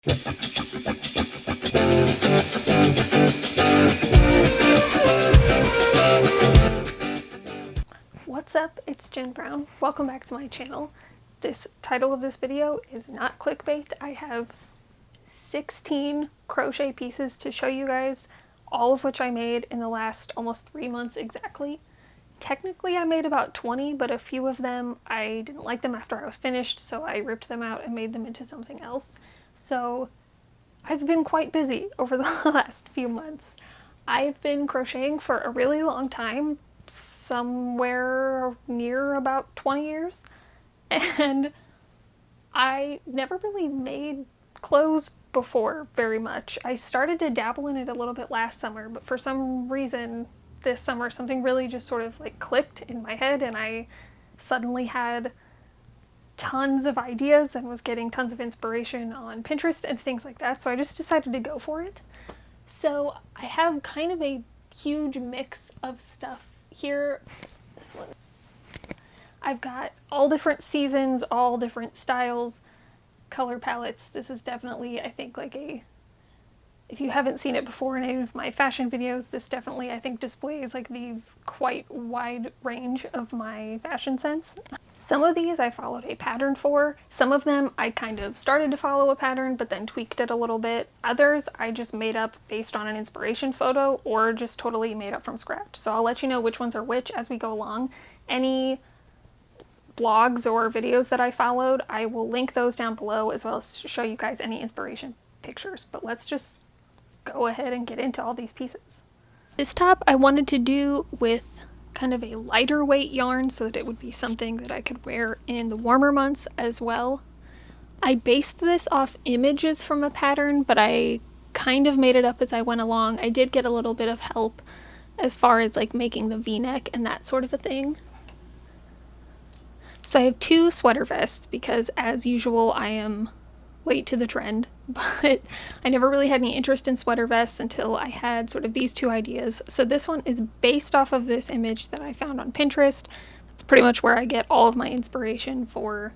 What's up? It's Jen Brown. Welcome back to my channel. This title of this video is not clickbait. I have 16 crochet pieces to show you guys, all of which I made in the last almost 3 months exactly. Technically I made about 20, but a few of them I didn't like them after I was finished, so I ripped them out and made them into something else. So I've been quite busy over the last few months. I've been crocheting for a really long time, somewhere near about 20 years, and I never really made clothes before very much. I started to dabble in it a little bit last summer, but for some reason this summer something really just sort of like clicked in my head, and I suddenly had tons of ideas and was getting tons of inspiration on Pinterest and things like that, so I just decided to go for it. So I have kind of a huge mix of stuff here. This one. I've got all different seasons, all different styles, color palettes. This is definitely, I think, like if you haven't seen it before in any of my fashion videos, this definitely, I think, displays like the quite wide range of my fashion sense. Some of these I followed a pattern for. Some of them I kind of started to follow a pattern but then tweaked it a little bit. Others I just made up based on an inspiration photo or just totally made up from scratch. So I'll let you know which ones are which as we go along. Any blogs or videos that I followed, I will link those down below, as well as show you guys any inspiration pictures. But let's just go ahead and get into all these pieces. This top I wanted to do with kind of a lighter weight yarn so that it would be something that I could wear in the warmer months as well. I based this off images from a pattern, but I kind of made it up as I went along. I did get a little bit of help as far as like making the v-neck and that sort of a thing. So I have two sweater vests because, as usual, I am late to the trend, but I never really had any interest in sweater vests until I had sort of these two ideas. So this one is based off of this image that I found on Pinterest. That's pretty much where I get all of my inspiration for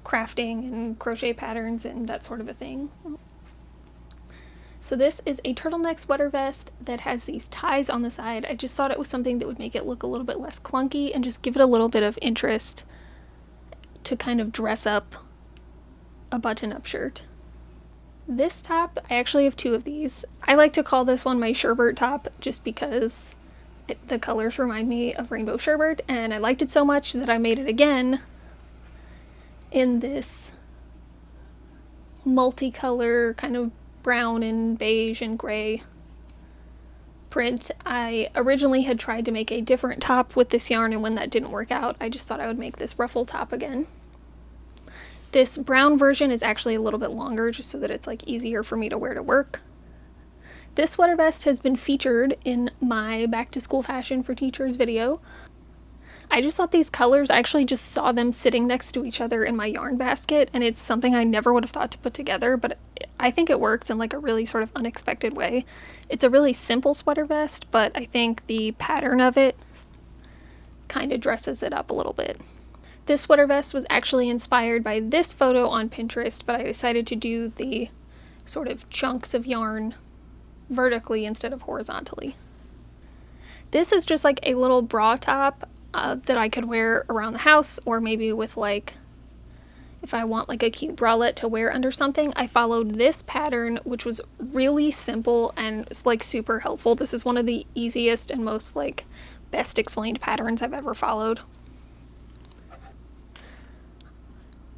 crafting and crochet patterns and that sort of a thing. So this is a turtleneck sweater vest that has these ties on the side. I just thought it was something that would make it look a little bit less clunky and just give it a little bit of interest to kind of dress up a button-up shirt. This top, I actually have two of these. I like to call this one my sherbet top just because the colors remind me of rainbow sherbet, and I liked it so much that I made it again in this multicolor kind of brown and beige and gray print. I originally had tried to make a different top with this yarn, and when that didn't work out, I just thought I would make this ruffle top again. This brown version is actually a little bit longer just so that it's like easier for me to wear to work. This sweater vest has been featured in my back to school fashion for teachers video. I just thought these colors, I actually just saw them sitting next to each other in my yarn basket, and it's something I never would have thought to put together, but I think it works in like a really sort of unexpected way. It's a really simple sweater vest, but I think the pattern of it kind of dresses it up a little bit. This sweater vest was actually inspired by this photo on Pinterest, but I decided to do the sort of chunks of yarn vertically instead of horizontally. This is just like a little bra top that I could wear around the house, or maybe with like, if I want like a cute bralette to wear under something. I followed this pattern, which was really simple and like super helpful. This is one of the easiest and most like best explained patterns I've ever followed.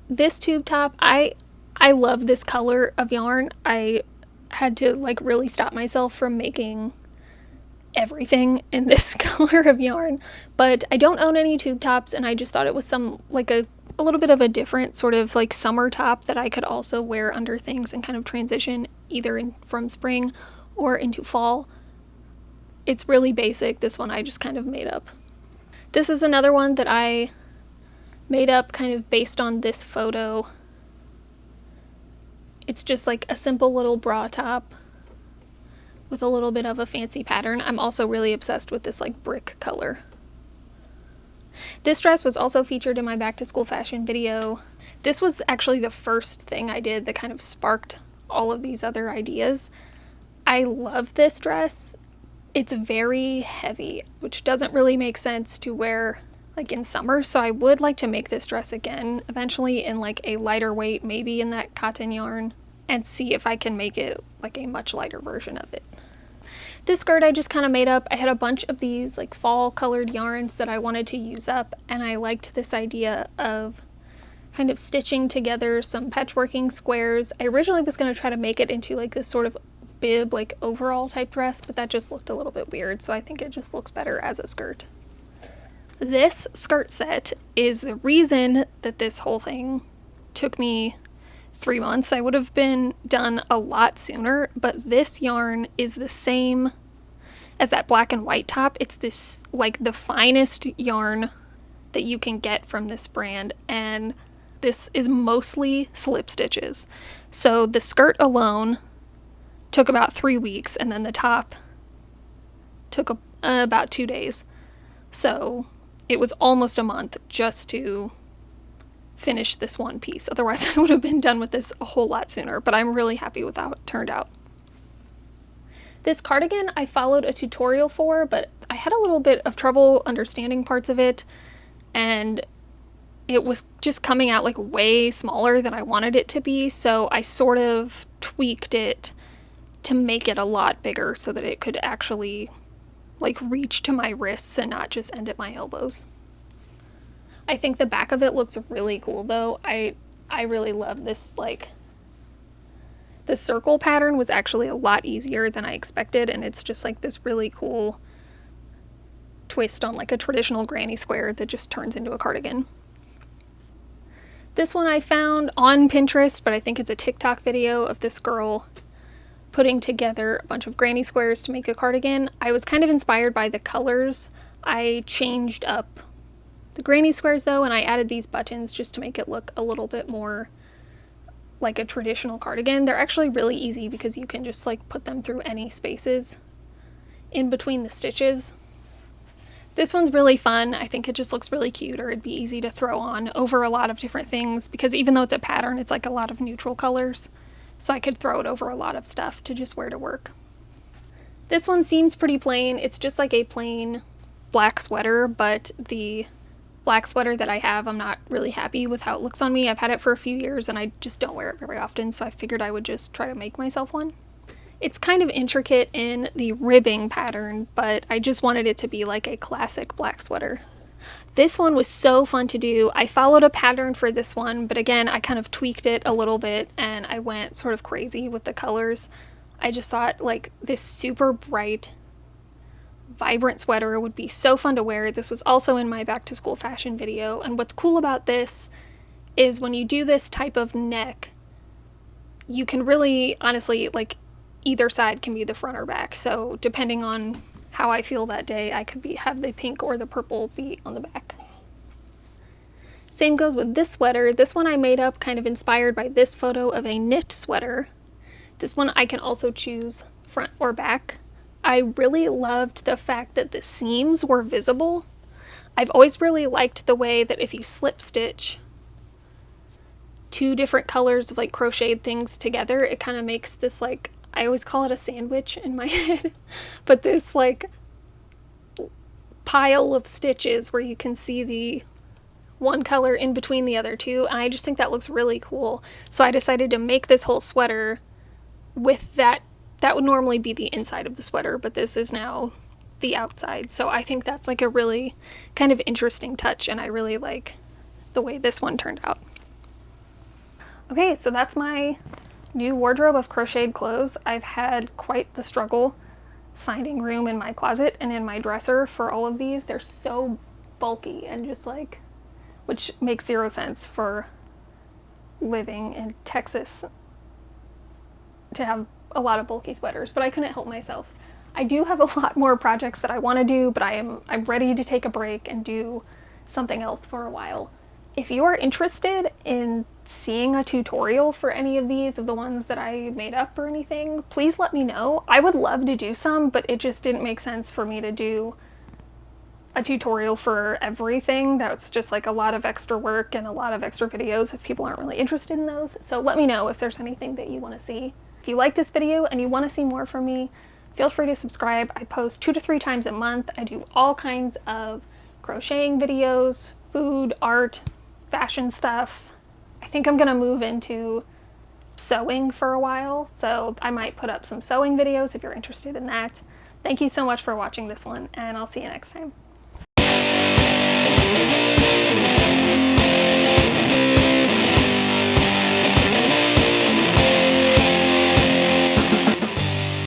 This tube top, I love this color of yarn. I had to like really stop myself from making everything in this color of yarn, but I don't own any tube tops, and I just thought it was some like a little bit of a different sort of like summer top that I could also wear under things and kind of transition either from spring or into fall. It's really basic. This one I just kind of made up. This is another one that I made up kind of based on this photo. It's just like a simple little bra top with a little bit of a fancy pattern. I'm also really obsessed with this like brick color. This dress was also featured in my back to school fashion video. This was actually the first thing I did that kind of sparked all of these other ideas. I love this dress. It's very heavy, which doesn't really make sense to wear like in summer, so I would like to make this dress again eventually in like a lighter weight, maybe in that cotton yarn, and see if I can make it like a much lighter version of it. This skirt I just kind of made up. I had a bunch of these like fall colored yarns that I wanted to use up, and I liked this idea of kind of stitching together some patchworking squares. I originally was going to try to make it into like this sort of bib like overall type dress, but that just looked a little bit weird, so I think it just looks better as a skirt. This skirt set is the reason that this whole thing took me 3 months. I would have been done a lot sooner, but this yarn is the same as that black and white top. It's this like the finest yarn that you can get from this brand, and this is mostly slip stitches. So the skirt alone took about 3 weeks, and then the top took about 2 days. So it was almost a month just to finish this one piece. Otherwise I would have been done with this a whole lot sooner, but I'm really happy with how it turned out. This cardigan I followed a tutorial for, but I had a little bit of trouble understanding parts of it, and it was just coming out like way smaller than I wanted it to be, so I sort of tweaked it to make it a lot bigger so that it could actually like reach to my wrists and not just end at my elbows. I think the back of it looks really cool though. I really love this, like the circle pattern was actually a lot easier than I expected, and it's just like this really cool twist on like a traditional granny square that just turns into a cardigan. This one I found on Pinterest, but I think it's a TikTok video of this girl putting together a bunch of granny squares to make a cardigan. I was kind of inspired by the colors. I changed up the granny squares though, and I added these buttons just to make it look a little bit more like a traditional cardigan. They're actually really easy because you can just like put them through any spaces in between the stitches. This one's really fun. I think it just looks really cute, or it'd be easy to throw on over a lot of different things because even though it's a pattern, it's like a lot of neutral colors. So I could throw it over a lot of stuff to just wear to work. This one seems pretty plain. It's just like a plain black sweater, but the black sweater that I have, I'm not really happy with how it looks on me. I've had it for a few years and I just don't wear it very often, so I figured I would just try to make myself one. It's kind of intricate in the ribbing pattern, but I just wanted it to be like a classic black sweater. This one was so fun to do. I followed a pattern for this one, but again, I kind of tweaked it a little bit and I went sort of crazy with the colors. I just thought like this super bright, vibrant sweater would be so fun to wear. This was also in my back to school fashion video, and what's cool about this is when you do this type of neck, you can really, honestly, like either side can be the front or back. So depending on how I feel that day, I could have the pink or the purple be on the back. Same goes with this sweater. This one I made up kind of inspired by this photo of a knit sweater. This one I can also choose front or back. I really loved the fact that the seams were visible. I've always really liked the way that if you slip stitch two different colors of like crocheted things together, it kind of makes this like, I always call it a sandwich in my head, but this like pile of stitches where you can see the one color in between the other two, and I just think that looks really cool. So I decided to make this whole sweater with that. That would normally be the inside of the sweater, but this is now the outside. So I think that's like a really kind of interesting touch, and I really like the way this one turned out. Okay, so that's my new wardrobe of crocheted clothes. I've had quite the struggle finding room in my closet and in my dresser for all of these. They're so bulky and just like, which makes zero sense for living in Texas to have a lot of bulky sweaters, but I couldn't help myself. I do have a lot more projects that I want to do, but I'm ready to take a break and do something else for a while. If you are interested in seeing a tutorial for any of these, of the ones that I made up or anything, please let me know. I would love to do some, but it just didn't make sense for me to do a tutorial for everything. That's just like a lot of extra work and a lot of extra videos if people aren't really interested in those. So let me know if there's anything that you want to see. If you like this video and you want to see more from me, feel free to subscribe. I post 2 to 3 times a month. I do all kinds of crocheting videos, food, art, fashion stuff. I think I'm gonna move into sewing for a while, so I might put up some sewing videos if you're interested in that. Thank you so much for watching this one, and I'll see you next time.